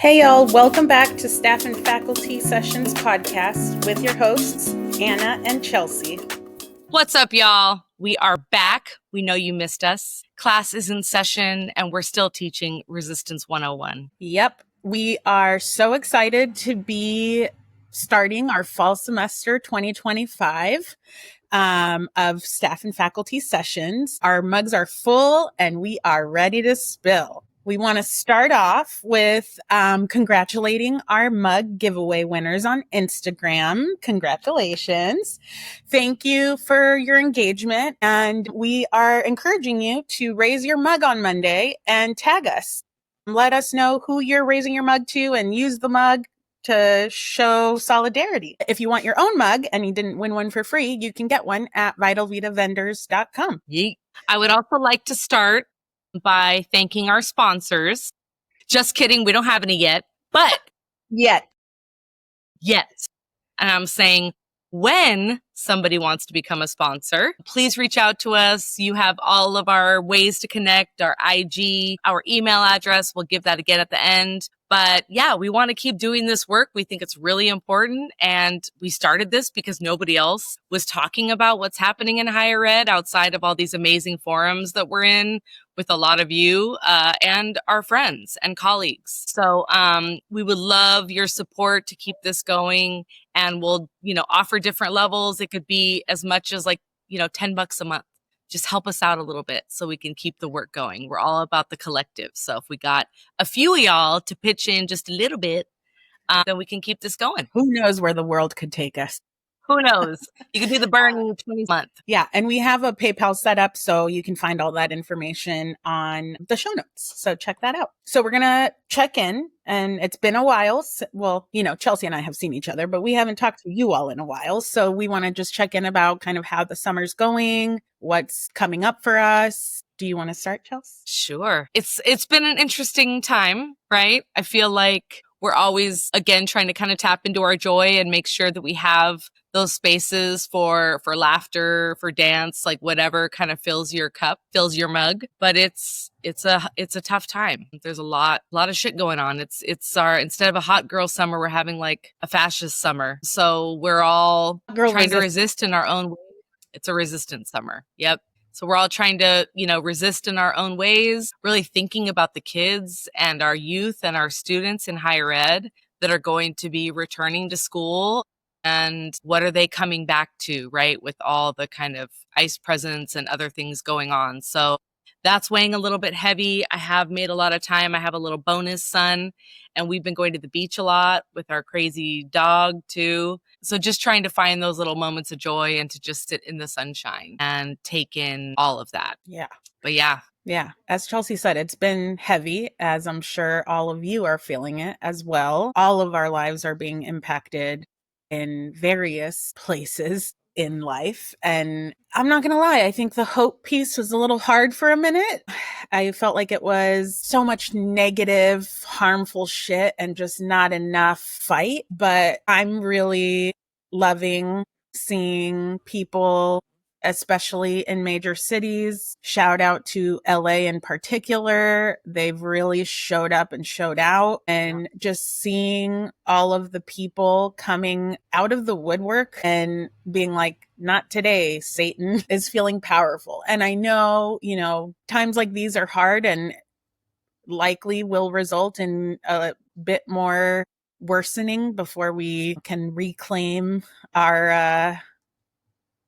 Hey y'all, welcome back to Staff and FaculTEA Sessions podcast with your hosts, Anna and Chelsea. What's up, y'all? We are back. We know you missed us. Class is in session and we're still teaching Resistance 101. Yep, we are so excited to be starting our fall semester 2025 of Staff and FaculTEA Sessions. Our mugs are full and we are ready to spill. We want to start off with congratulating our mug giveaway winners on Instagram. Congratulations. Thank you for your engagement. And we are encouraging you to raise your mug on Monday and tag us. Let us know who you're raising your mug to and use the mug to show solidarity. If you want your own mug and you didn't win one for free, you can get one at vitalvitavendors.com. Yeet. I would also like to start by thanking our sponsors. Just kidding, we don't have any yet, but Yet. And I'm saying when somebody wants to become a sponsor, please reach out to us. You have all of our ways to connect, our IG, our email address. We'll give that again at the end. But yeah, we want to keep doing this work. We think it's really important. And we started this because nobody else was talking about what's happening in higher ed outside of all these amazing forums that we're in with a lot of you and our friends and colleagues. So we would love your support to keep this going. And we'll, offer different levels. It could be as much as $10 a month. Just help us out a little bit so we can keep the work going. We're all about the collective. So if we got a few of y'all to pitch in just a little bit, then we can keep this going. Who knows where the world could take us? Who knows? You can do the burning 20 month. Yeah. And we have a PayPal set up, so you can find all that information on the show notes. So check that out. So we're going to check in, and it's been a while. Well, Chelsea and I have seen each other, but we haven't talked to you all in a while. So we want to just check in about kind of how the summer's going, what's coming up for us. Do you want to start, Chelsea? Sure. It's been an interesting time, right? I feel like we're always, again, trying to kind of tap into our joy and make sure that we have those spaces for laughter, for dance, like whatever kind of fills your cup, fills your mug. But it's a tough time. There's a lot of shit going on. It's our, instead of a hot girl summer, we're having like a fascist summer. So we're all trying to resist in our own way. It's a resistance summer. Yep. So we're all trying to, resist in our own ways, really thinking about the kids and our youth and our students in higher ed that are going to be returning to school. And what are they coming back to, right? With all the kind of ICE presence and other things going on. So that's weighing a little bit heavy. I have made a lot of time. I have a little bonus son, and we've been going to the beach a lot with our crazy dog too. So just trying to find those little moments of joy and to just sit in the sunshine and take in all of that. Yeah. But yeah. Yeah. As Chelsea said, it's been heavy, as I'm sure all of you are feeling it as well. All of our lives are being impacted in various places in life. And I'm not going to lie, I think the hope piece was a little hard for a minute. I felt like it was so much negative, harmful shit and just not enough fight. But I'm really loving seeing people, especially in major cities. Shout out to LA in particular. They've really showed up and showed out, and just seeing all of the people coming out of the woodwork and being like, not today, Satan, is feeling powerful. And I know, times like these are hard and likely will result in a bit more worsening before we can reclaim our,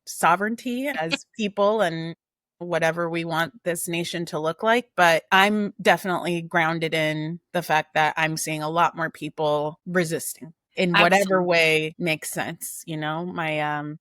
sovereignty as people and whatever we want this nation to look like. But I'm definitely grounded in the fact that I'm seeing a lot more people resisting in whatever way makes sense. My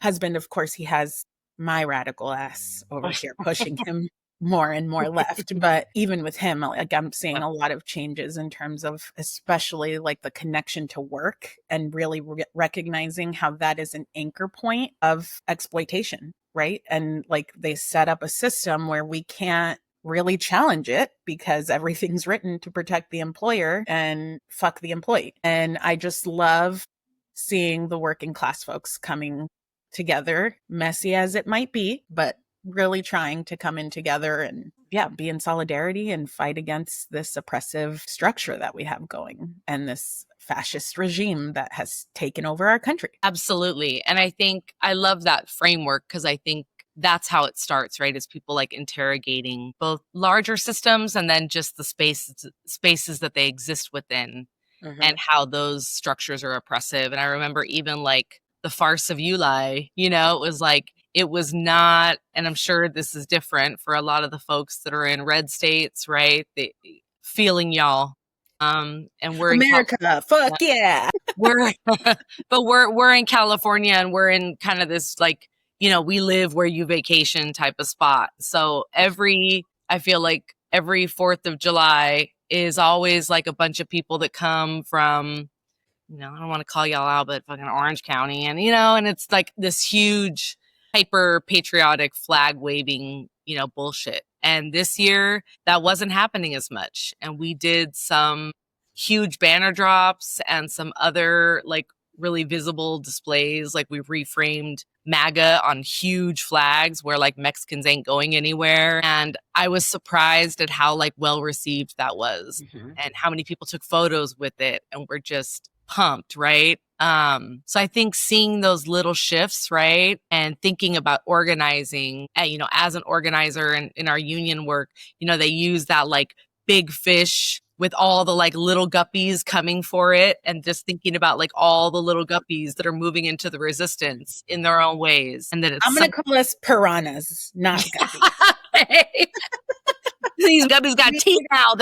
husband, of course, he has my radical ass over here pushing him more and more left. But even with him, like, I'm seeing a lot of changes in terms of especially like the connection to work and really recognizing how that is an anchor point of exploitation, right? And like they set up a system where we can't really challenge it because everything's written to protect the employer and fuck the employee. And I just love seeing the working class folks coming together, messy as it might be, but really trying to come in together and, yeah, be in solidarity and fight against this oppressive structure that we have going and this fascist regime that has taken over our country. Absolutely. And I think I love that framework because I think that's how it starts, right? Is people like interrogating both larger systems and then just the spaces that they exist within and how those structures are oppressive. And I remember even like the farce of Uli, you know, it was like, it was not, and I'm sure this is different for a lot of the folks that are in red states, right? Feeling y'all. And we're America, fuck yeah. we're but we're in California and we're in kind of this like, you know, we live where you vacation type of spot. So I feel like every 4th of July is always like a bunch of people that come from, you know, I don't want to call y'all out, but fucking Orange County. And, you know, and it's like this huge hyper patriotic flag waving, you know, bullshit. And this year that wasn't happening as much. And we did some huge banner drops and some other like really visible displays. Like we reframed MAGA on huge flags where like Mexicans ain't going anywhere. And I was surprised at how like well received that was and how many people took photos with it and were just pumped, right? So I think seeing those little shifts, right? And thinking about organizing, you know, as an organizer and in our union work, you know, they use that like big fish with all the like little guppies coming for it and just thinking about like all the little guppies that are moving into the resistance in their own ways. And that it's I'm going to call us piranhas, not guppies. These guppies got teeth now.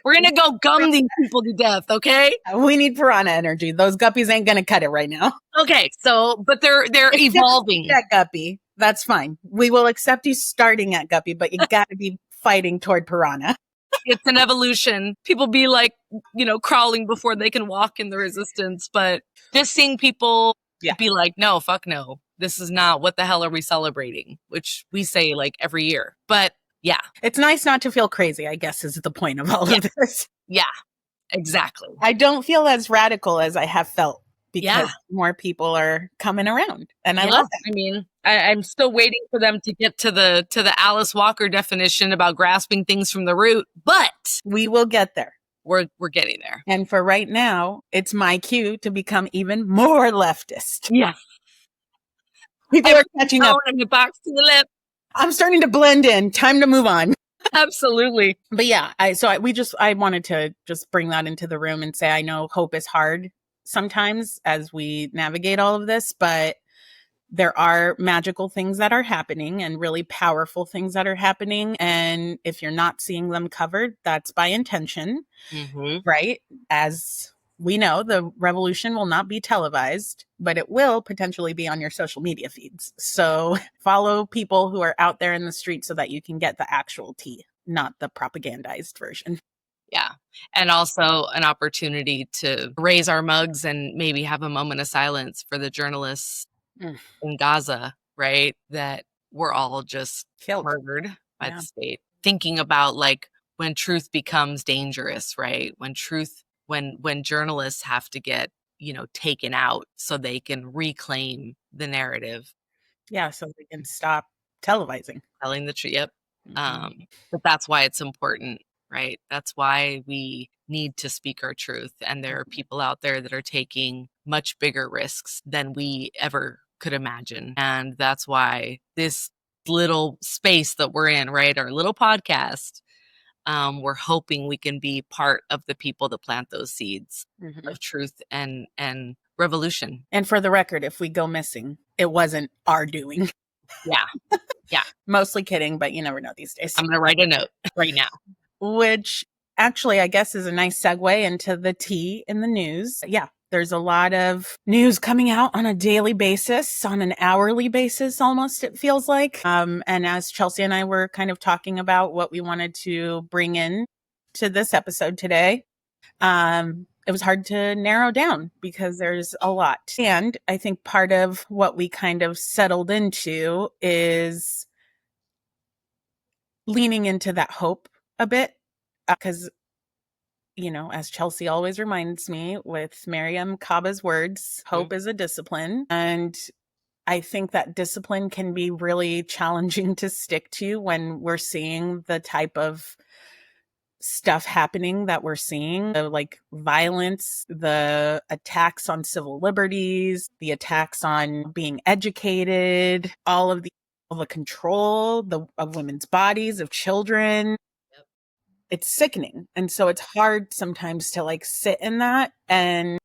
We're going to go gum these people to death, okay? We need piranha energy. Those guppies ain't going to cut it right now. Okay, so, but they're evolving. That guppy, that's fine. We will accept you starting at guppy, but you got to be fighting toward piranha. It's an evolution. People be like, you know, crawling before they can walk in the resistance. But just seeing people be like, no, fuck no. This is not, what the hell are we celebrating? Which we say like every year. But yeah. It's nice not to feel crazy, I guess, is the point of all of this. Yeah, exactly. I don't feel as radical as I have felt because more people are coming around. And I love that. I mean, I'm still waiting for them to get to the Alice Walker definition about grasping things from the root, but we will get there. We're getting there. And for right now, it's my cue to become even more leftist. Yeah. People are catching up. In the box to the left. I'm starting to blend in. Time to move on. Absolutely. But yeah, I wanted to just bring that into the room and say, I know hope is hard sometimes as we navigate all of this, but there are magical things that are happening and really powerful things that are happening. And if you're not seeing them covered, that's by intention, right? As we know, the revolution will not be televised, but it will potentially be on your social media feeds. So follow people who are out there in the street so that you can get the actual tea, not the propagandized version. Yeah. And also an opportunity to raise our mugs and maybe have a moment of silence for the journalists in Gaza, right? That we're all just murdered by the state. Thinking about like when truth becomes dangerous, right? When journalists have to get, you know, taken out so they can reclaim the narrative. Yeah, so they can stop televising. Telling the truth. Yep. But that's why it's important, right? That's why we need to speak our truth. And there are people out there that are taking much bigger risks than we ever could imagine. And that's why this little space that we're in, right? Our little podcast, we're hoping we can be part of the people that plant those seeds of truth and revolution. And for the record, if we go missing, it wasn't our doing. Yeah. Yeah. Mostly kidding, but you never know these days. I'm going to write a note right now. Which actually, I guess, is a nice segue into the tea in the news. Yeah. There's a lot of news coming out on a daily basis, on an hourly basis, almost, it feels like. And as Chelsea and I were kind of talking about what we wanted to bring in to this episode today, it was hard to narrow down because there's a lot. And I think part of what we kind of settled into is leaning into that hope a bit, because you know, as Chelsea always reminds me with Mariam Kaba's words, hope is a discipline. And I think that discipline can be really challenging to stick to when we're seeing the type of stuff happening that we're seeing, the like violence, the attacks on civil liberties, the attacks on being educated, all the control of women's bodies, of children. Yep. It's sickening. And so it's hard sometimes to like sit in that. And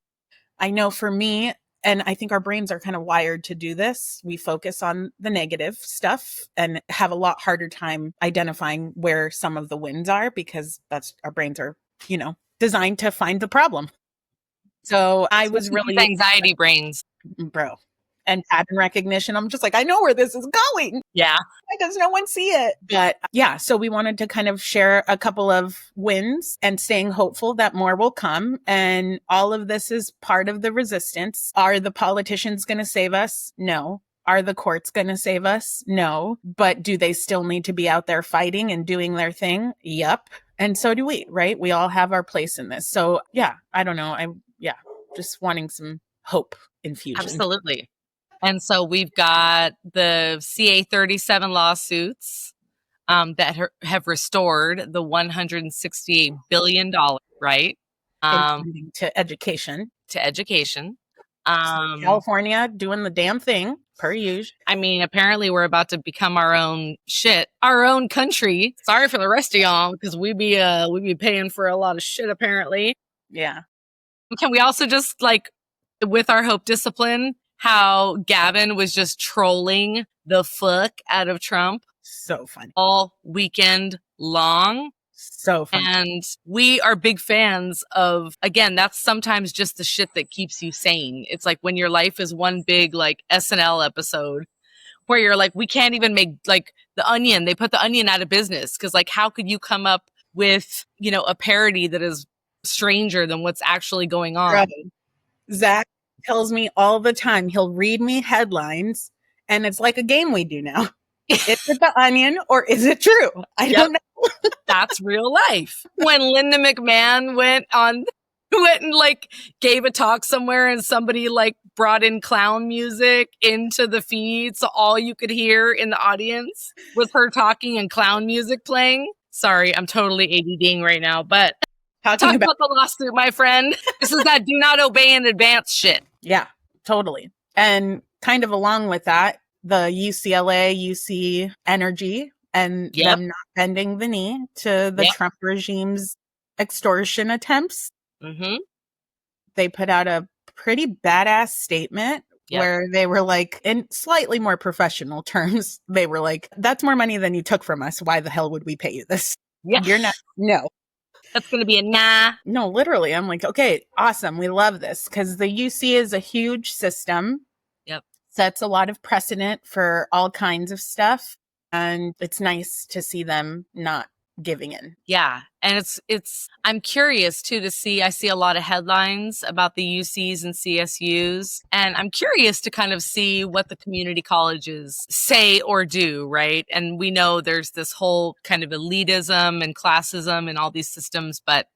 I know for me, and I think our brains are kind of wired to do this. We focus on the negative stuff and have a lot harder time identifying where some of the wins are, because that's our brains are, designed to find the problem. So I was really anxiety brains, bro, and pattern recognition. I'm just like, I know where this is going. Yeah. Why does no one see it? But yeah, so we wanted to kind of share a couple of wins and staying hopeful that more will come. And all of this is part of the resistance. Are the politicians going to save us? No. Are the courts going to save us? No. But do they still need to be out there fighting and doing their thing? Yep. And so do we, right? We all have our place in this. So yeah, I don't know. Just wanting some hope infusion. Absolutely. And so we've got the CA 37 lawsuits that have restored the $168 billion, right? To education. California doing the damn thing, per usual. I mean, apparently we're about to become our own shit, our own country. Sorry for the rest of y'all, because we be paying for a lot of shit, apparently. Yeah. Can we also just, like, with our hope discipline, how Gavin was just trolling the fuck out of Trump? So funny. All weekend long. So funny. And we are big fans of, again, that's sometimes just the shit that keeps you sane. It's like when your life is one big, like, SNL episode where you're like, we can't even make, like, The Onion. They put The Onion out of business because, like, how could you come up with, a parody that is stranger than what's actually going on? Right. Zach tells me all the time, he'll read me headlines, and it's like a game we do now. Is it The Onion or is it true? I don't know. That's real life. When Linda McMahon went and like gave a talk somewhere and somebody like brought in clown music into the feed, so all you could hear in the audience was her talking and clown music playing. Sorry, I'm totally ADDing right now, but talk about the lawsuit, my friend. This is that do not obey in advance shit. Yeah, totally. And kind of along with that, the UCLA, UC energy and them not bending the knee to the Trump regime's extortion attempts. Mm-hmm. They put out a pretty badass statement where they were like, in slightly more professional terms, they were like, that's more money than you took from us. Why the hell would we pay you this? Yeah. You're not, no. That's going to be a nah. No, literally. I'm like, okay, awesome. We love this because the UC is a huge system. Yep. Sets a lot of precedent for all kinds of stuff. And it's nice to see them not giving in. Yeah. And I'm curious too to see, I see a lot of headlines about the UCs and CSUs, and I'm curious to kind of see what the community colleges say or do, right? And we know there's this whole kind of elitism and classism and all these systems, but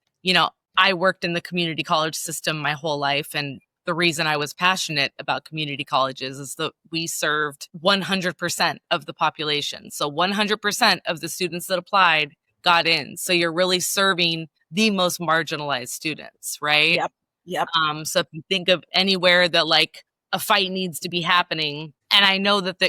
I worked in the community college system my whole life, and the reason I was passionate about community colleges is that we served 100% of the population. So 100% of the students that applied got in. So you're really serving the most marginalized students, right? Yep. So if you think of anywhere that like a fight needs to be happening, and I know that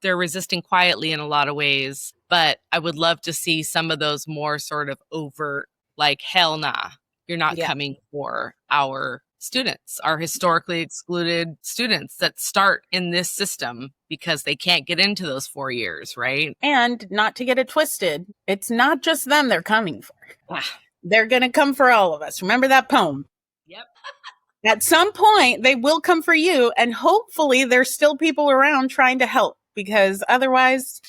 they're resisting quietly in a lot of ways, but I would love to see some of those more sort of overt, like, hell nah, you're not coming for our students, our historically excluded students that start in this system because they can't get into those 4 years, right? And not to get it twisted, it's not just them they're coming for. They're going to come for all of us. Remember that poem? Yep. At some point, they will come for you, and hopefully there's still people around trying to help, because otherwise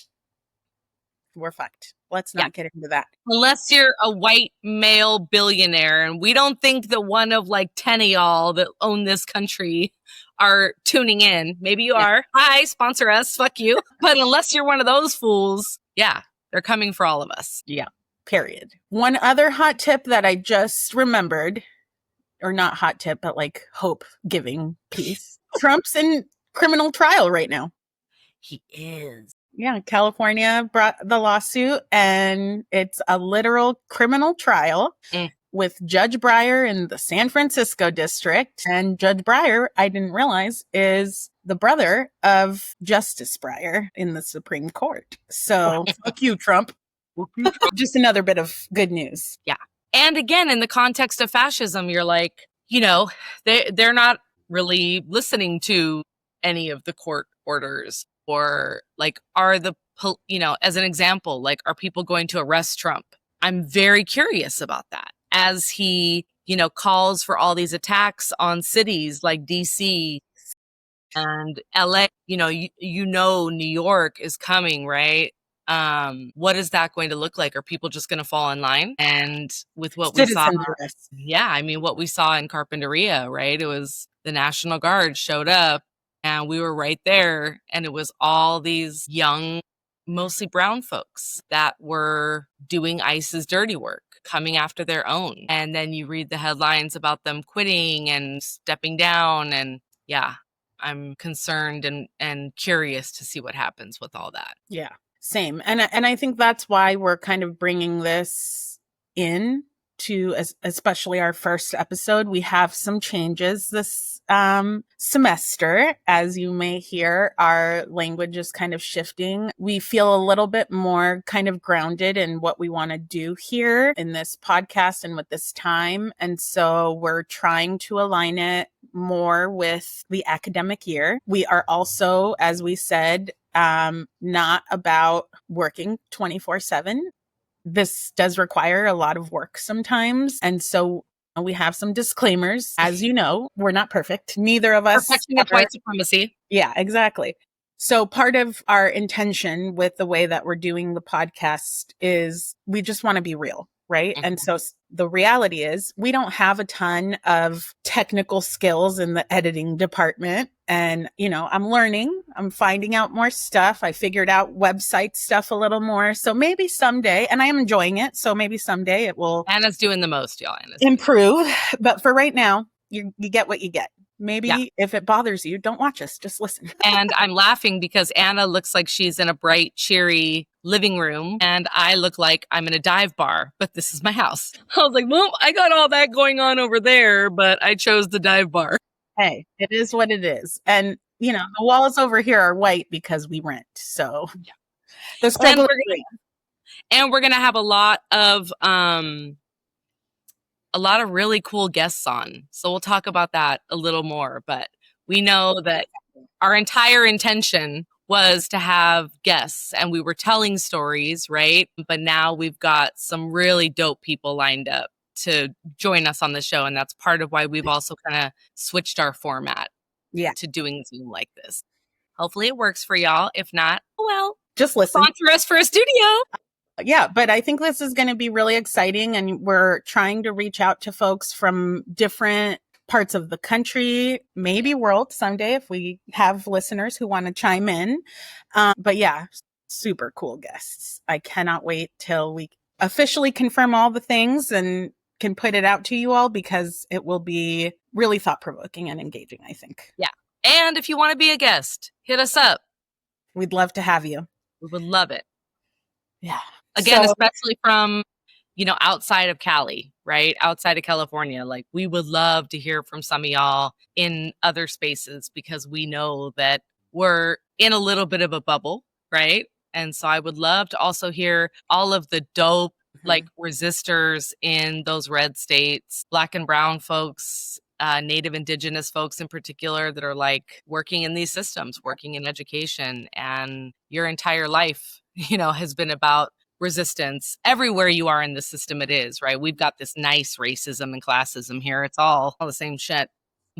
we're fucked. Let's not get into that. Unless you're a white male billionaire, and we don't think that one of like 10 of y'all that own this country are tuning in. Maybe you are. Hi, sponsor us. Fuck you. But unless you're one of those fools, they're coming for all of us. Yeah, period. One other hot tip that I just remembered, or not hot tip, but like hope giving piece. Trump's criminal trial right now. He is. Yeah, California brought the lawsuit, and it's a literal criminal trial with Judge Breyer in the San Francisco district. And Judge Breyer, I didn't realize, is the brother of Justice Breyer in the Supreme Court. So fuck you, Trump. Just another bit of good news. Yeah. And again, in the context of fascism, you're like, they're not really listening to any of the court orders, or like, as an example, like, are people going to arrest Trump? I'm very curious about that as he, calls for all these attacks on cities like DC and LA, New York is coming, right? What is that going to look like? Are people just going to fall in line? And with what we saw, what we saw in Carpinteria, right? It was the National Guard showed up and we were right there. And it was all these young, mostly brown folks that were doing ICE's dirty work, coming after their own. And then you read the headlines about them quitting and stepping down. And yeah, I'm concerned and curious to see what happens with all that. Yeah. Same. And I think that's why we're kind of bringing this in to especially our first episode. We have some changes this semester. As you may hear, our language is kind of shifting. We feel a little bit more kind of grounded in what we want to do here in this podcast and with this time. And so we're trying to align it more with the academic year. We are also, as we said, not about working 24/7. This does require a lot of work sometimes. And so we have some disclaimers. As you know, we're not perfect. Neither of us. Perfection of white supremacy. Yeah, exactly. So part of our intention with the way that we're doing the podcast is we just want to be real, right? Mm-hmm. And so the reality is we don't have a ton of technical skills in the editing department. And, I'm learning, I'm finding out more stuff. I figured out website stuff a little more. So maybe someday, and I am enjoying it. So maybe someday it will. Anna's doing the most, y'all. Improve. But for right now, you get what you get. Maybe if it bothers you, don't watch us, just listen. And I'm laughing because Anna looks like she's in a bright, cheery living room and I look like I'm in a dive bar, but this is my house. I was like, well, I got all that going on over there, but I chose the dive bar. Hey, it is what it is. And, the walls over here are white because we rent. So the struggle and we're going to have a lot of really cool guests on. So we'll talk about that a little more, but we know that our entire intention was to have guests and we were telling stories, right? But now we've got some really dope people lined up to join us on the show. And that's part of why we've also kind of switched our format to doing Zoom like this. Hopefully it works for y'all. If not, well, just listen. Sponsor us for a studio. Yeah, but I think this is going to be really exciting. And we're trying to reach out to folks from different parts of the country, maybe world someday if we have listeners who want to chime in. But yeah, super cool guests. I cannot wait till we officially confirm all the things and can put it out to you all because it will be really thought-provoking and engaging, I think. Yeah. And if you want to be a guest, hit us up. We'd love to have you. We would love it. Yeah. Again, especially from, outside of Cali, right? Outside of California. Like, we would love to hear from some of y'all in other spaces because we know that we're in a little bit of a bubble, right? And so I would love to also hear all of the dope, resistors in those red states, Black and brown folks, Native Indigenous folks in particular that are working in these systems, working in education, and your entire life, has been about resistance. Everywhere you are in the system, it is, right? We've got this nice racism and classism here. It's all the same shit.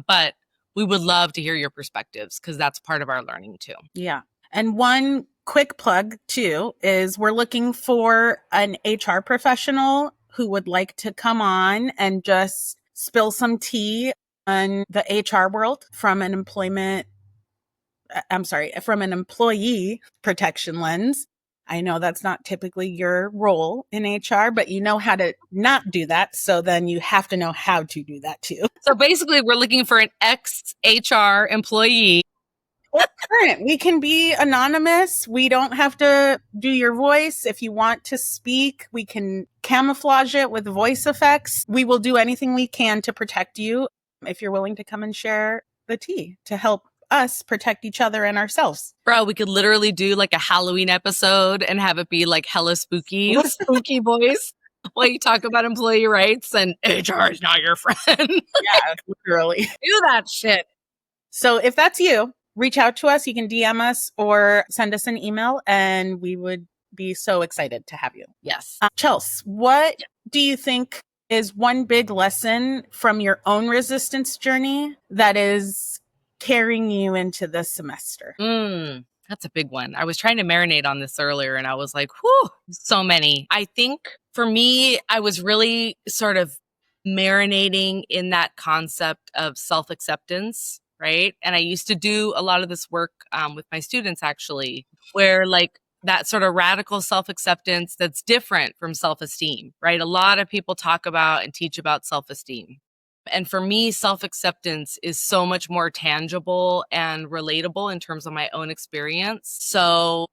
But we would love to hear your perspectives because that's part of our learning too. Yeah. And one quick plug too is we're looking for an HR professional who would like to come on and just spill some tea on the HR world from an employee protection lens. I know that's not typically your role in HR, but you know how to not do that. So then you have to know how to do that too. So basically we're looking for an ex-HR employee Current. We can be anonymous. We don't have to do your voice. If you want to speak, we can camouflage it with voice effects. We will do anything we can to protect you if you're willing to come and share the tea to help us protect each other and ourselves. Bro, we could literally do like a Halloween episode and have it be like hella spooky, spooky voice while you talk about employee rights and HR is not your friend. Yeah, literally. Do that shit. So if that's you, reach out to us. You can DM us or send us an email, and we would be so excited to have you. Yes. Chelsea, what do you think is one big lesson from your own resistance journey that is carrying you into this semester? That's a big one. I was trying to marinate on this earlier and I was like, whew, so many. I think for me, I was really sort of marinating in that concept of self-acceptance, right? And I used to do a lot of this work with my students actually, where like that sort of radical self-acceptance that's different from self-esteem, right? A lot of people talk about and teach about self-esteem. And for me, self-acceptance is so much more tangible and relatable in terms of my own experience. So,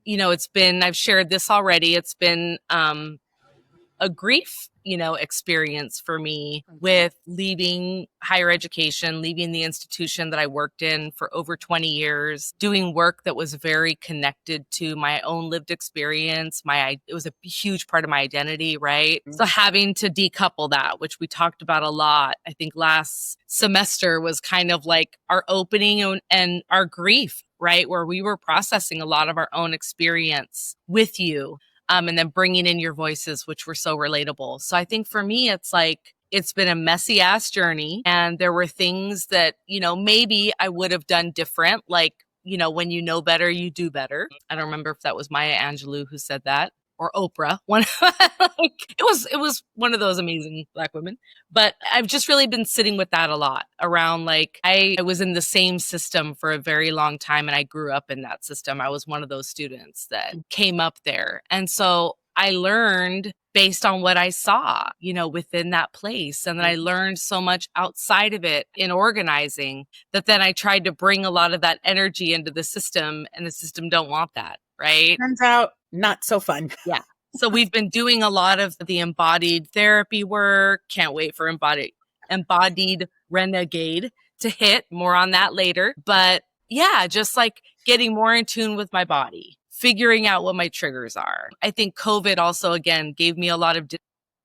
I've shared this already. It's been a grief, experience for me with leaving higher education, leaving the institution that I worked in for over 20 years, doing work that was very connected to my own lived experience. It was a huge part of my identity, right? So having to decouple that, which we talked about a lot, I think last semester was kind of like our opening and our grief, right? Where we were processing a lot of our own experience with you. And then bringing in your voices, which were so relatable. So I think for me, it's been a messy ass journey. And there were things that, maybe I would have done different. Like, when you know better, you do better. I don't remember if that was Maya Angelou who said that or Oprah. It was one of those amazing Black women. But I've just really been sitting with that a lot around like I was in the same system for a very long time and I grew up in that system. I was one of those students that came up there. And so I learned based on what I saw, within that place. And then I learned so much outside of it in organizing that then I tried to bring a lot of that energy into the system, and the system don't want that, right? Turns out not so fun. Yeah. So we've been doing a lot of the embodied therapy work. Can't wait for embodied renegade to hit. More on that later. But yeah, just like getting more in tune with my body, figuring out what my triggers are. I think COVID also, again, gave me a lot of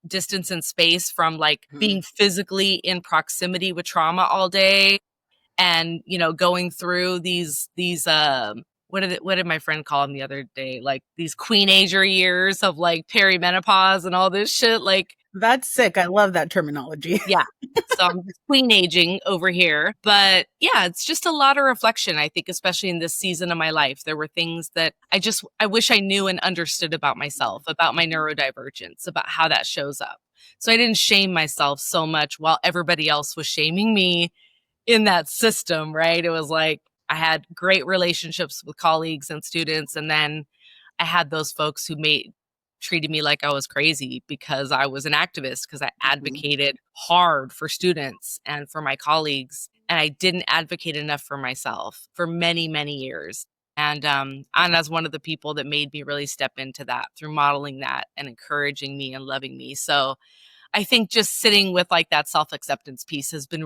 distance and space from like being physically in proximity with trauma all day and, going through these what did my friend call them the other day? Like these queenager years of like perimenopause and all this shit. Like that's sick. I love that terminology. Yeah. So I'm queen aging over here. But yeah, it's just a lot of reflection, I think, especially in this season of my life. There were things that I wish I knew and understood about myself, about my neurodivergence, about how that shows up. So I didn't shame myself so much while everybody else was shaming me in that system, right? It was like I had great relationships with colleagues and students. And then I had those folks who treated me like I was crazy because I was an activist, because I advocated hard for students and for my colleagues. And I didn't advocate enough for myself for many, many years. And Anna's one of the people that made me really step into that through modeling that and encouraging me and loving me. So I think just sitting with like that self-acceptance piece that's been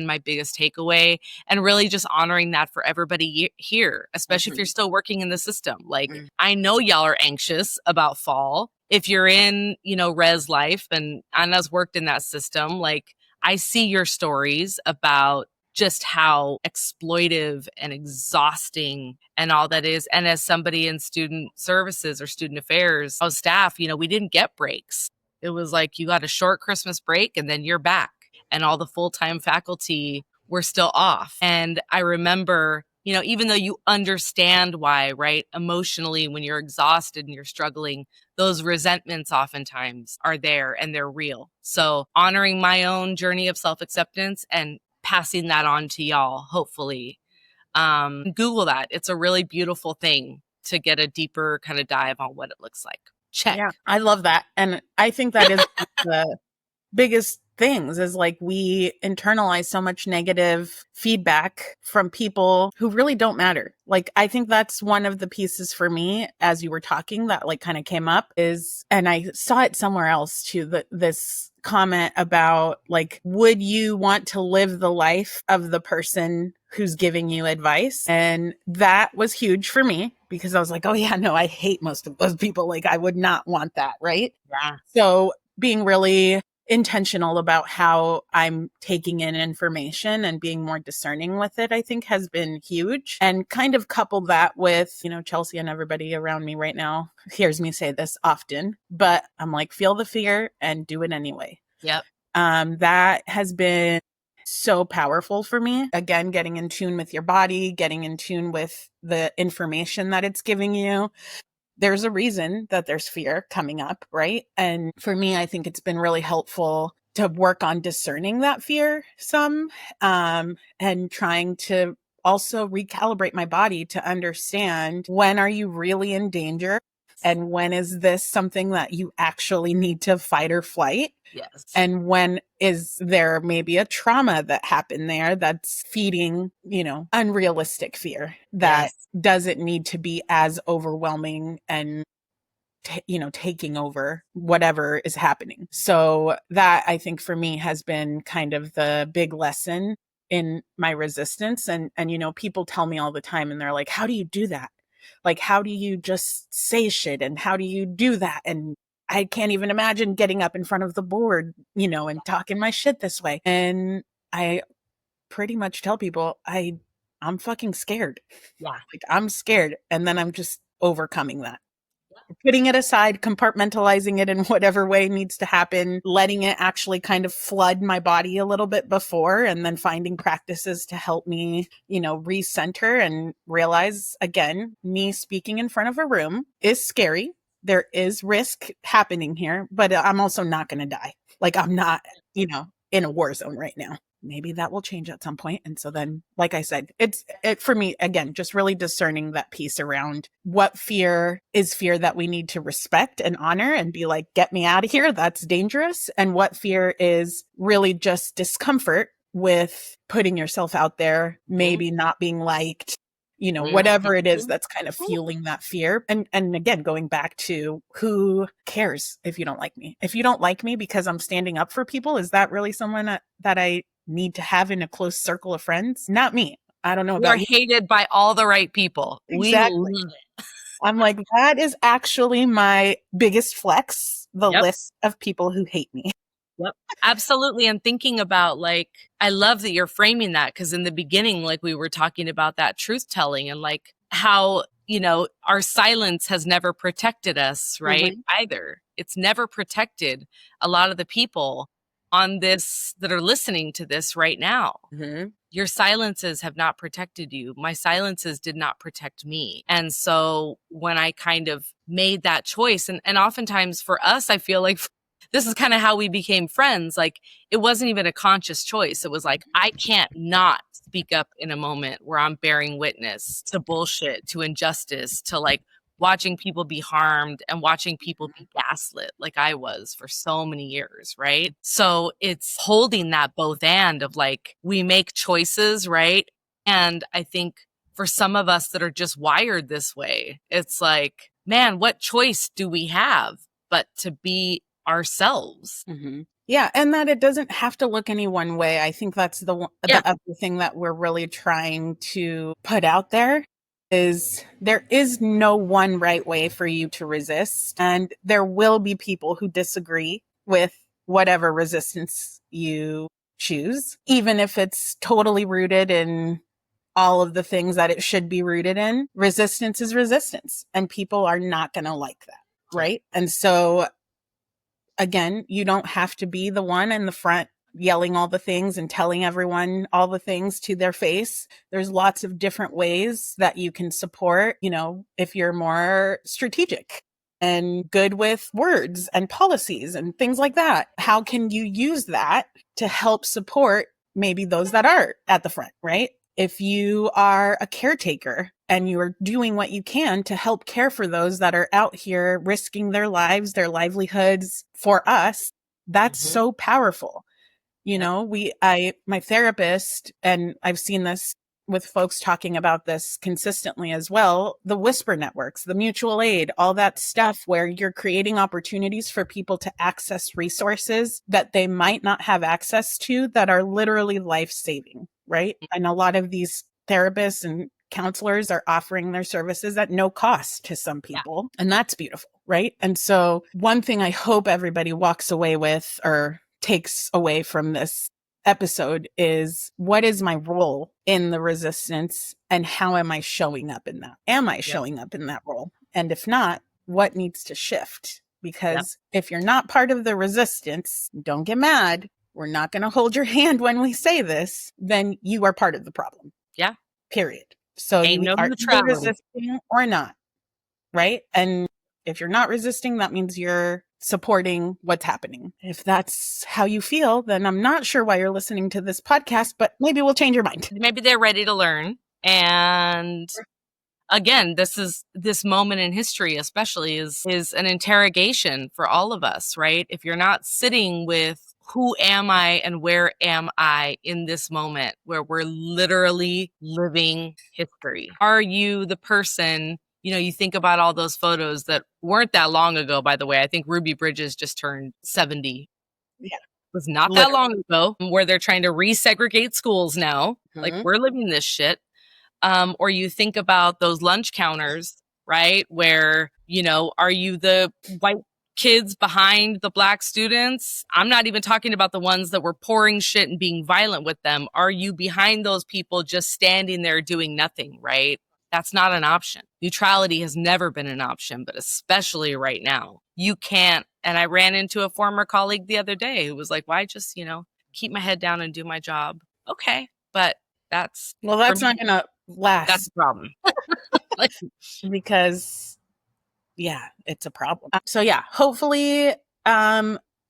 my biggest takeaway, and really just honoring that for everybody here, especially if you're still working in the system. Like I know y'all are anxious about fall. If you're in, res life, and Anna's worked in that system, like I see your stories about just how exploitive and exhausting and all that is. And as somebody in student services or student affairs, as staff, we didn't get breaks. It was like you got a short Christmas break and then you're back. And all the full-time faculty were still off. And I remember, even though you understand why, right? Emotionally, when you're exhausted and you're struggling, those resentments oftentimes are there and they're real. So honoring my own journey of self-acceptance and passing that on to y'all, hopefully. Google that. It's a really beautiful thing to get a deeper kind of dive on what it looks like. Check. Yeah, I love that. And I think that is the biggest things is like we internalize so much negative feedback from people who really don't matter. Like, I think that's one of the pieces for me as you were talking that like kind of came up is, and I saw it somewhere else too, this comment about like, would you want to live the life of the person who's giving you advice? And that was huge for me because I was like, oh yeah, no, I hate most of those people. Like, I would not want that. Right. Yeah. So being really intentional about how I'm taking in information and being more discerning with it, I think has been huge. And kind of couple that with, you know, Chelsea and everybody around me right now hears me say this often, but I'm like, feel the fear and do it anyway. Yep. That has been so powerful for me. Again, getting in tune with your body, getting in tune with the information that it's giving you. There's a reason that there's fear coming up, right? And for me, I think it's been really helpful to work on discerning that fear some, and trying to also recalibrate my body to understand when are you really in danger and when is this something that you actually need to fight or flight? Yes. And when is there maybe a trauma that happened there that's feeding, you know, unrealistic fear that doesn't need to be as overwhelming and, you know, taking over whatever is happening. So that I think for me has been kind of the big lesson in my resistance. And, you know, people tell me all the time and they're like, how do you do that? Like, how do you just say shit? And how do you do that? And I can't even imagine getting up in front of the board, you know, and talking my shit this way. And I pretty much tell people I'm fucking scared. Yeah. Like, I'm scared. And then I'm just overcoming that. Putting it aside, compartmentalizing it in whatever way needs to happen, letting it actually kind of flood my body a little bit before, and then finding practices to help me, you know, recenter and realize, again, me speaking in front of a room is scary. There is risk happening here, but I'm also not going to die. Like, I'm not, you know, in a war zone right now. Maybe that will change at some point. And so then, like I said, it for me, again, just really discerning that piece around what fear is fear that we need to respect and honor and be like, get me out of here. That's dangerous. And what fear is really just discomfort with putting yourself out there, maybe not being liked, you know, whatever it is that's kind of fueling that fear. And again, going back to who cares if you don't like me? If you don't like me because I'm standing up for people, is that really someone that I need to have in a close circle of friends? Not me. I don't know about you. We're hated by all the right people. Exactly. We love it. I'm like, that is actually my biggest flex, the list of people who hate me. Yep. Absolutely. And thinking about like, I love that you're framing that because in the beginning, like we were talking about that truth telling and like how, you know, our silence has never protected us, right? Either. It's never protected a lot of the people on this that are listening to this right now. Your silences have not protected you. My silences did not protect me. And so when I kind of made that choice, and oftentimes for us, I feel like this is kind of how we became friends. Like it wasn't even a conscious choice. It was like, I can't not speak up in a moment where I'm bearing witness to bullshit, to injustice, to like watching people be harmed and watching people be gaslit like I was for so many years, right? So it's holding that both end of like, we make choices, right? And I think for some of us that are just wired this way, it's like, man, what choice do we have but to be ourselves? Yeah. And that it doesn't have to look any one way. I think that's the other thing that we're really trying to put out there is there is no one right way for you to resist. And there will be people who disagree with whatever resistance you choose, even if it's totally rooted in all of the things that it should be rooted in. Resistance is resistance, and people are not going to like that. Right. And so again, you don't have to be the one in the front yelling all the things and telling everyone all the things to their face. There's lots of different ways that you can support, you know, if you're more strategic and good with words and policies and things like that. How can you use that to help support maybe those that are at the front, right? If you are a caretaker and you're doing what you can to help care for those that are out here risking their lives, their livelihoods for us, that's so powerful. My therapist, and I've seen this with folks talking about this consistently as well, the whisper networks, the mutual aid, all that stuff where you're creating opportunities for people to access resources that they might not have access to that are literally life-saving, right? And a lot of these therapists and counselors are offering their services at no cost to some people. And that's beautiful, right? And so one thing I hope everybody walks away with or takes away from this episode is, what is my role in the resistance and how am I showing up in that? Am I showing up in that role? And if not, what needs to shift? Because if you're not part of the resistance, don't get mad. We're not going to hold your hand when we say this, then you are part of the problem. Yeah. Period. So Ain't you no are either neutrality. resisting or not, right? And if you're not resisting, that means you're supporting what's happening. If that's how you feel, then I'm not sure why you're listening to this podcast, but maybe we'll change your mind. Maybe they're ready to learn. And again, this moment in history especially is an interrogation for all of us, right? If you're not sitting with who am I and where am I in this moment where we're literally living history? Are you the person, you think about all those photos that weren't that long ago, by the way. I think Ruby Bridges just turned 70. Yeah. It was not that long ago, where they're trying to resegregate schools now. Like, we're living this shit. Or you think about those lunch counters, right? Where, are you the white kids behind the Black students? I'm not even talking about the ones that were pouring shit and being violent with them. Are you behind those people just standing there doing nothing, right? That's not an option. Neutrality has never been an option, but especially right now. You can't. And I ran into a former colleague the other day who was like, why just, keep my head down and do my job? Okay. But that's not going to last. That's the problem. Because it's a problem. So hopefully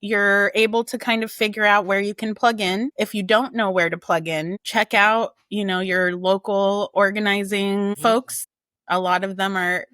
you're able to kind of figure out where you can plug in. If you don't know where to plug in, check out, your local organizing folks. A lot of them are,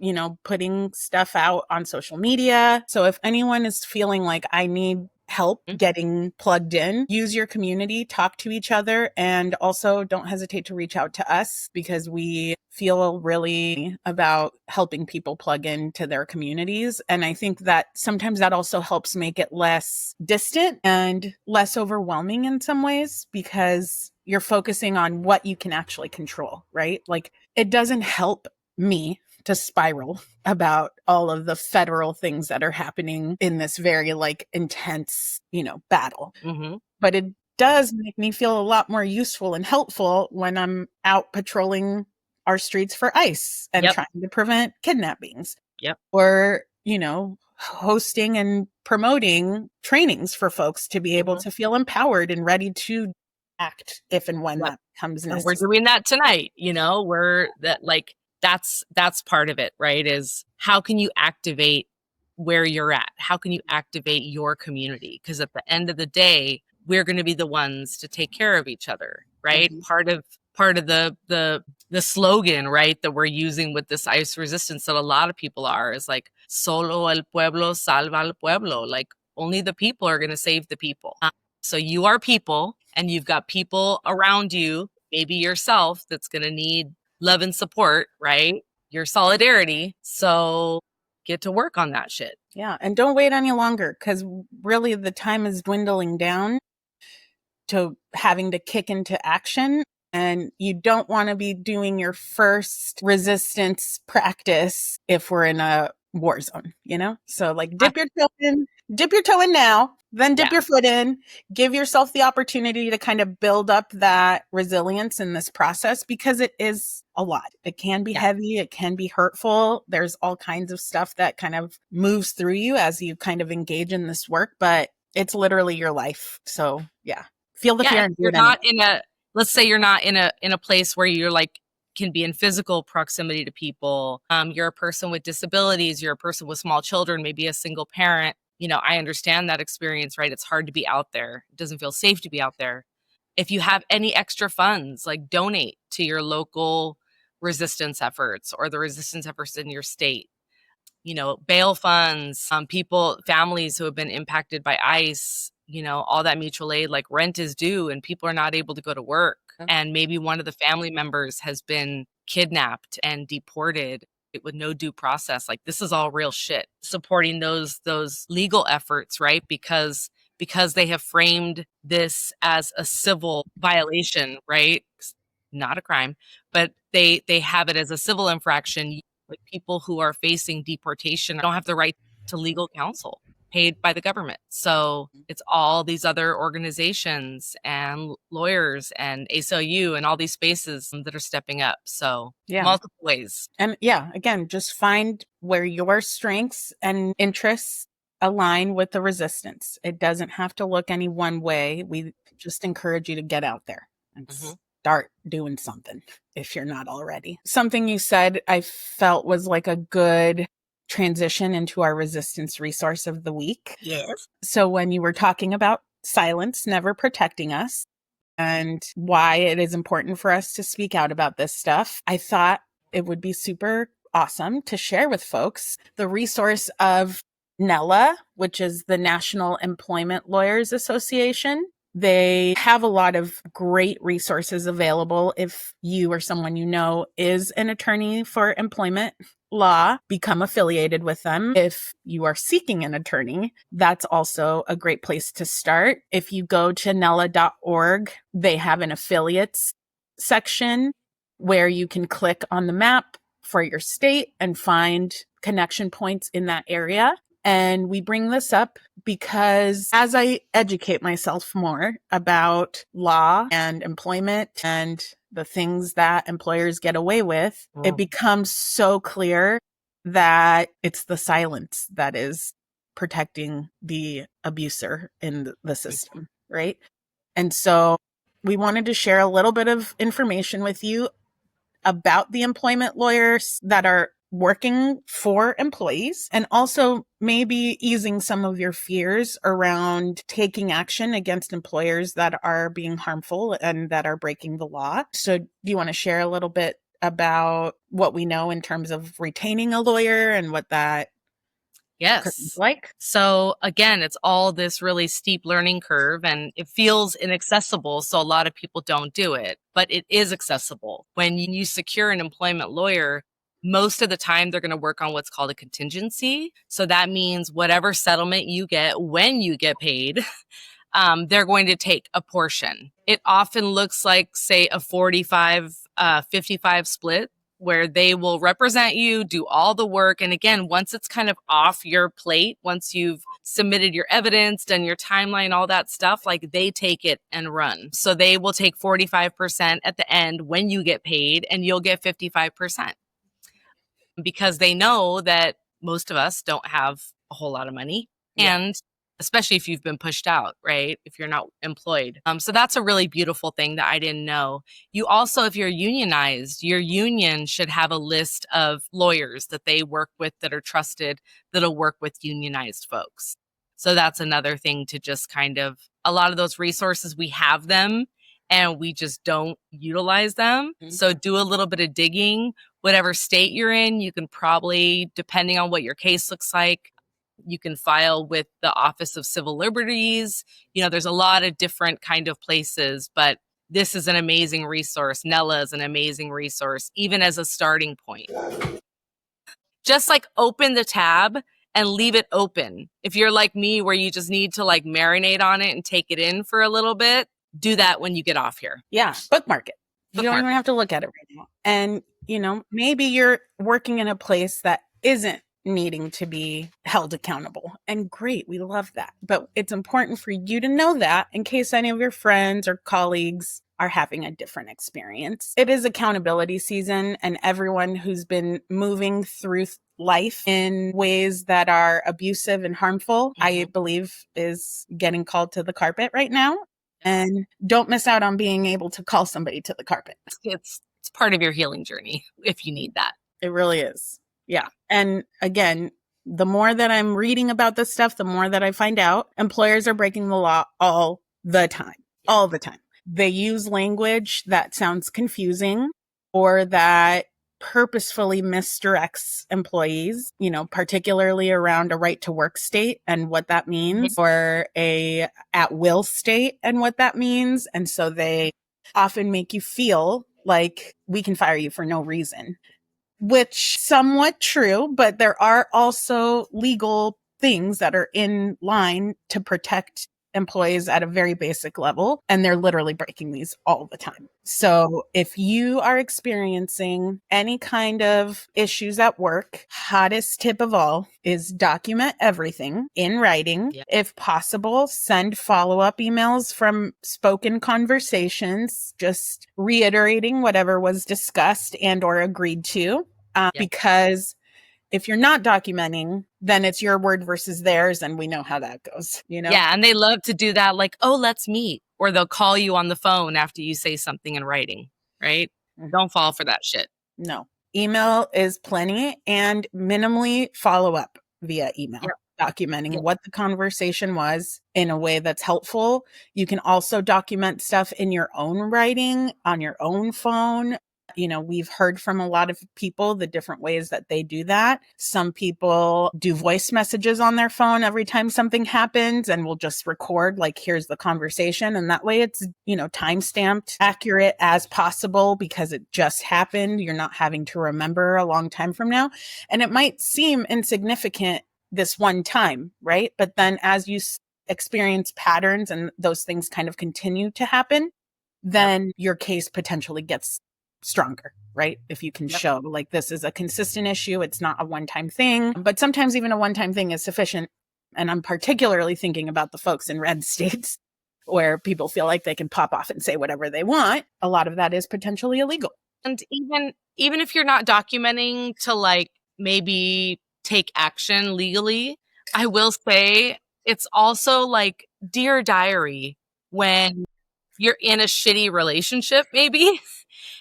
putting stuff out on social media. So if anyone is feeling like I need help getting plugged in, use your community, talk to each other, and also don't hesitate to reach out to us, because we feel really about helping people plug into their communities. And I think that sometimes that also helps make it less distant and less overwhelming in some ways, because you're focusing on what you can actually control, right? Like, it doesn't help me to spiral about all of the federal things that are happening in this very intense, battle. But it does make me feel a lot more useful and helpful when I'm out patrolling our streets for ICE and trying to prevent kidnappings. Or, hosting and promoting trainings for folks to be able to feel empowered and ready to act if and when that comes necessary. We're doing that tonight, that's part of it, right? Is how can you activate where you're at? How can you activate your community? Because at the end of the day, we're going to be the ones to take care of each other, right? Part of the slogan, right, that we're using with this ICE resistance that a lot of people are is like, solo el pueblo salva al pueblo. Like, only the people are going to save the people. So you are people, and you've got people around you, maybe yourself, that's going to need love and support, right? Your solidarity. So get to work on that shit. Yeah. And don't wait any longer, because really the time is dwindling down to having to kick into action. And you don't want to be doing your first resistance practice if we're in a war zone, So dip your toe in now, then dip your foot in, give yourself the opportunity to kind of build up that resilience in this process, because it is a lot. It can be heavy. It can be hurtful. There's all kinds of stuff that kind of moves through you as you kind of engage in this work, but it's literally your life. So feel the fear. And you're not let's say you're not in a place where you're can be in physical proximity to people. You're a person with disabilities. You're a person with small children, maybe a single parent. I understand that experience, right? It's hard to be out there. It doesn't feel safe to be out there. If you have any extra funds, donate to your local resistance efforts or the resistance efforts in your state. Bail funds, families who have been impacted by ICE, all that mutual aid, like rent is due and people are not able to go to work. And maybe one of the family members has been kidnapped and deported with no due process. Like, this is all real shit. Supporting those legal efforts, right? Because they have framed this as a civil violation, right? Not a crime, but they have it as a civil infraction. Like, people who are facing deportation don't have the right to legal counsel paid by the government. So it's all these other organizations and lawyers and ACLU and all these spaces that are stepping up. So multiple ways. And again, just find where your strengths and interests align with the resistance. It doesn't have to look any one way. We just encourage you to get out there and start doing something if you're not already. Something you said I felt was like a good transition into our resistance resource of the week. Yes. So when you were talking about silence never protecting us and why it is important for us to speak out about this stuff, I thought it would be super awesome to share with folks the resource of NELA, which is the National Employment Lawyers Association. They have a lot of great resources available if you or someone you know is an attorney for employment law. Become affiliated with them. If you are seeking an attorney, that's also a great place to start. If you go to nela.org, they have an affiliates section where you can click on the map for your state and find connection points in that area. And we bring this up because as I educate myself more about law and employment and the things that employers get away with, it becomes so clear that it's the silence that is protecting the abuser in the system, right? And so we wanted to share a little bit of information with you about the employment lawyers that are working for employees, and also maybe easing some of your fears around taking action against employers that are being harmful and that are breaking the law. So do you want to share a little bit about what we know in terms of retaining a lawyer and what that Yes. like? So again, it's all this really steep learning curve and it feels inaccessible. So a lot of people don't do it, but it is accessible. When you secure an employment lawyer, most of the time they're going to work on what's called a contingency. So that means whatever settlement you get when you get paid, they're going to take a portion. It often looks like, say, a 45-55 split, where they will represent you, do all the work. And again, once it's kind of off your plate, once you've submitted your evidence, done your timeline, all that stuff, like, they take it and run. So they will take 45% at the end when you get paid, and you'll get 55%. Because they know that most of us don't have a whole lot of money. Yeah. And especially if you've been pushed out, right? If you're not employed. So that's a really beautiful thing that I didn't know. You also, if you're unionized, your union should have a list of lawyers that they work with that are trusted, that'll work with unionized folks. So that's another thing to just kind of, a lot of those resources, we have them and we just don't utilize them. Mm-hmm. So do a little bit of digging. Whatever state you're in, you can probably, depending on what your case looks like, you can file with the Office of Civil Liberties. There's a lot of different kind of places, but this is an amazing resource. NELA is an amazing resource, even as a starting point. Just like open the tab and leave it open. If you're like me, where you just need to like marinate on it and take it in for a little bit, do that when you get off here. Yeah, bookmark it. You don't even have to look at it right now. And, maybe you're working in a place that isn't needing to be held accountable. And great, we love that. But it's important for you to know that in case any of your friends or colleagues are having a different experience. It is accountability season, and everyone who's been moving through life in ways that are abusive and harmful, I believe, is getting called to the carpet right now. And don't miss out on being able to call somebody to the carpet. It's part of your healing journey if you need that. It really is. Yeah. And again, the more that I'm reading about this stuff, the more that I find out employers are breaking the law all the time. All the time. They use language that sounds confusing or that purposefully misdirects employees, particularly around a right to work state and what that means, or a at will state and what that means. And so they often make you feel like we can fire you for no reason, which somewhat true, but there are also legal things that are in line to protect employees at a very basic level, and they're literally breaking these all the time. So if you are experiencing any kind of issues at work, hottest tip of all is document everything in writing. Yeah. If possible, send follow-up emails from spoken conversations, just reiterating whatever was discussed and or agreed to, because if you're not documenting, then it's your word versus theirs, and we know how that goes, Yeah, and they love to do that, like, oh, let's meet. Or they'll call you on the phone after you say something in writing, right? Don't fall for that shit. No. Email is plenty, and minimally follow up via email, documenting what the conversation was in a way that's helpful. You can also document stuff in your own writing on your own phone. We've heard from a lot of people the different ways that they do that. Some people do voice messages on their phone every time something happens and will just record, like, here's the conversation. And that way it's, time-stamped, accurate as possible because it just happened. You're not having to remember a long time from now. And it might seem insignificant this one time, right? But then as you experience patterns and those things kind of continue to happen, then your case potentially gets stronger, right? If you can show like this is a consistent issue, it's not a one-time thing, but sometimes even a one-time thing is sufficient. And I'm particularly thinking about the folks in red states where people feel like they can pop off and say whatever they want. A lot of that is potentially illegal. And even if you're not documenting to like maybe take action legally, I will say it's also like Dear Diary when you're in a shitty relationship maybe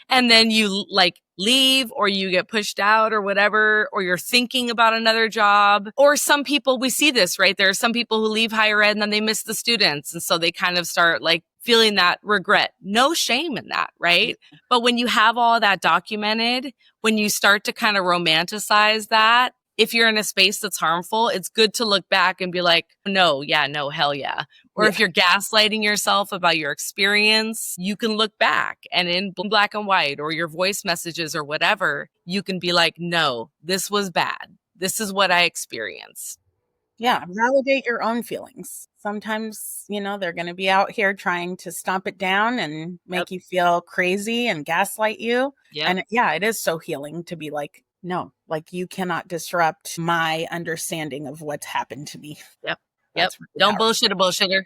and then you like leave or you get pushed out or whatever, or you're thinking about another job. Or some people, we see this, right? There are some people who leave higher ed and then they miss the students. And so they kind of start like feeling that regret. No shame in that, right? But when you have all that documented, when you start to kind of romanticize that, if you're in a space that's harmful, it's good to look back and be like, no, hell yeah. Or if you're gaslighting yourself about your experience, you can look back and in black and white or your voice messages or whatever, you can be like, no, this was bad. This is what I experienced. Yeah, validate your own feelings. Sometimes, they're going to be out here trying to stomp it down and make you feel crazy and gaslight you. And it is so healing to be like, no, like you cannot disrupt my understanding of what's happened to me. Yep. Really Don't bullshit a bullshitter.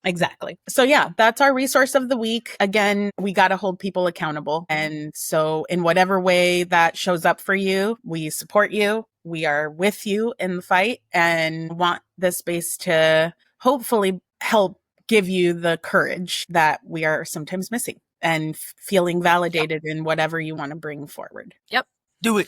Exactly. So that's our resource of the week. Again, we got to hold people accountable. And so in whatever way that shows up for you, we support you. We are with you in the fight and want this space to hopefully help give you the courage that we are sometimes missing and feeling validated in whatever you want to bring forward. Yep. Do it.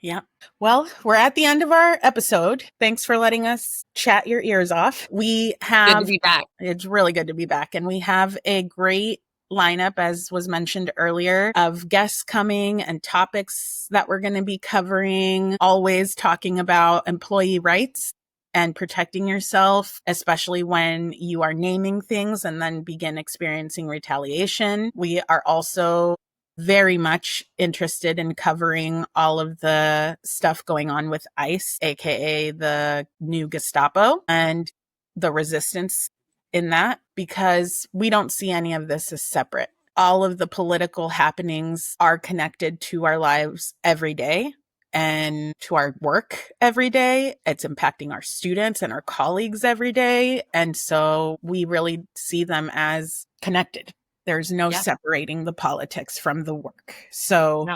Yeah. Well, we're at the end of our episode. Thanks for letting us chat your ears off. We have good to be back. It's really good to be back. And we have a great lineup, as was mentioned earlier, of guests coming and topics that we're going to be covering, always talking about employee rights and protecting yourself, especially when you are naming things and then begin experiencing retaliation. We are also very much interested in covering all of the stuff going on with ICE, aka the new Gestapo, and the resistance in that, because we don't see any of this as separate. All of the political happenings are connected to our lives every day and to our work every day. It's impacting our students and our colleagues every day. And so we really see them as connected. There's no separating the politics from the work. So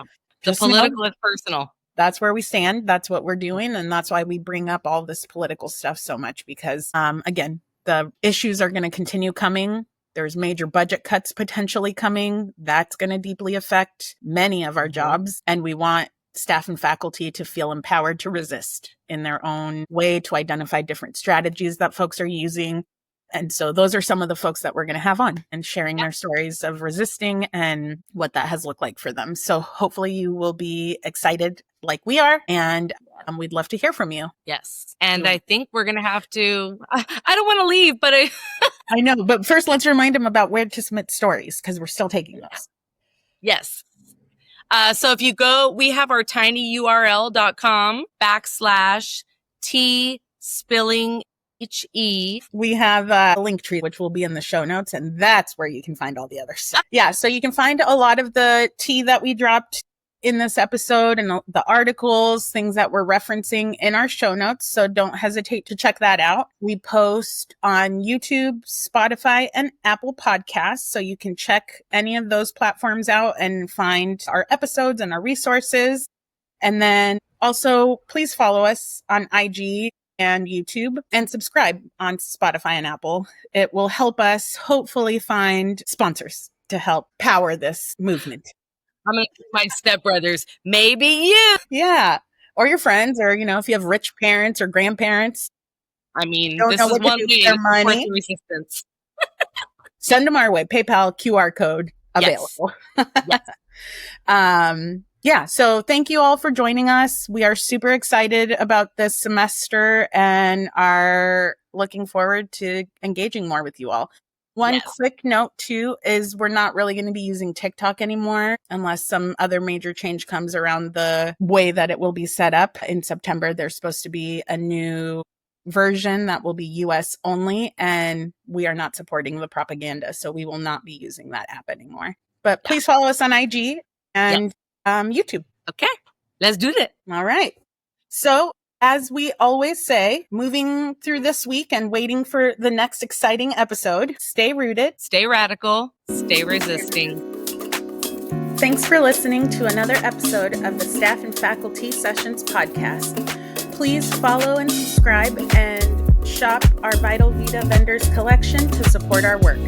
the political is personal. That's where we stand. That's what we're doing. And that's why we bring up all this political stuff so much, because, again, the issues are going to continue coming. There's major budget cuts potentially coming. That's going to deeply affect many of our jobs. And we want staff and faculty to feel empowered to resist in their own way, to identify different strategies that folks are using, And so those are some of the folks that we're going to have on and sharing their stories of resisting and what that has looked like for them. So hopefully you will be excited like we are, and we'd love to hear from you. Yes. And I think we're going to have to, I don't want to leave, but I know, but first let's remind them about where to submit stories, because we're still taking those. Yes. So if you go, we have our tinyurl.com/T spilling HE. We have a link tree, which will be in the show notes, and that's where you can find all the others. Yeah, so you can find a lot of the tea that we dropped in this episode and the articles, things that we're referencing in our show notes. So don't hesitate to check that out. We post on YouTube, Spotify, and Apple Podcasts. So you can check any of those platforms out and find our episodes and our resources. And then also please follow us on IG and YouTube and subscribe on Spotify and Apple. It will help us hopefully find sponsors to help power this movement. I'm going to my stepbrothers, maybe you. Yeah. Or your friends, or, if you have rich parents or grandparents. I mean, this is one way to support the resistance. Send them our way. PayPal QR code available. Yes. Yeah. So thank you all for joining us. We are super excited about this semester and are looking forward to engaging more with you all. One quick note, too, is we're not really going to be using TikTok anymore unless some other major change comes around the way that it will be set up. In September, there's supposed to be a new version that will be US only, and we are not supporting the propaganda, so we will not be using that app anymore. But please follow us on IG and YouTube. Okay, let's do that. All right. So, as we always say, moving through this week and waiting for the next exciting episode, stay rooted, stay radical, stay resisting. Thanks for listening to another episode of the Staff and FaculTEA Sessions podcast. Please follow and subscribe and shop our Vital Vita Vendors collection to support our work.